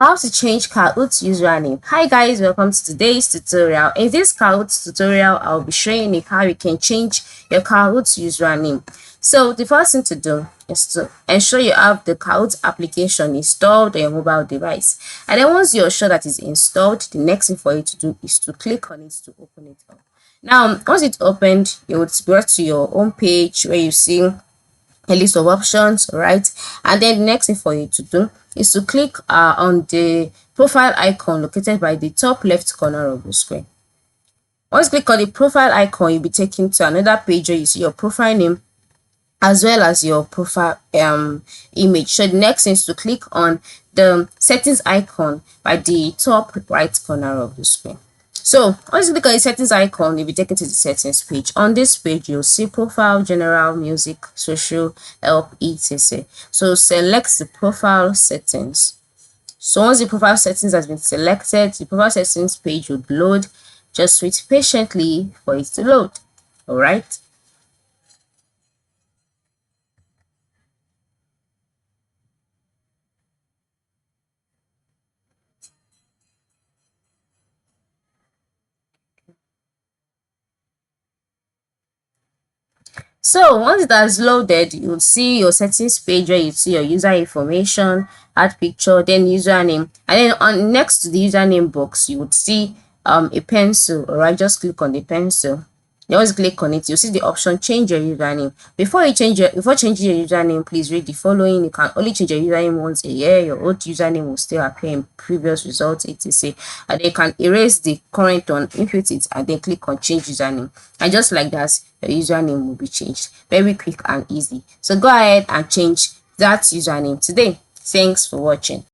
How to change Kahoot username. Hi guys, welcome to today's tutorial. In this Kahoot tutorial, I'll be showing you how you can change your Kahoot username. So the first thing to do is to ensure you have the Kahoot application installed on your mobile device. And then once you're sure that it's installed, the next thing for you to do is to click on it to open it up. Now, once it's opened, you would be brought to your home page where you see a list of options, right? And then the next thing for you to do is to click on the profile icon located by the top left corner of the screen. Once you click on the profile icon, you'll be taken to another page where you see your profile name as well as your profile image. So the next thing is to click on the settings icon by the top right corner of the screen. So once you click on the settings icon, you'll be taken to the settings page. On this page, you'll see profile, general, music, social, help, etc. So select the profile settings. So once the profile settings has been selected, the profile settings page would load. Just wait patiently for it to load. All right. So once it has loaded, you'll see your settings page where you see your user information, add picture, then username, and then on next to the username box, you would see a pencil. All right, just click on the pencil. You always click on it, you'll see the option change your username. Before changing your username, please read the following. You can only change your username once a year. Your old username will still appear in previous results, etc. And then you can erase the current one, input it, and then click on change username. And just like that, your username will be changed. Very quick and easy. So go ahead and change that username today. Thanks for watching.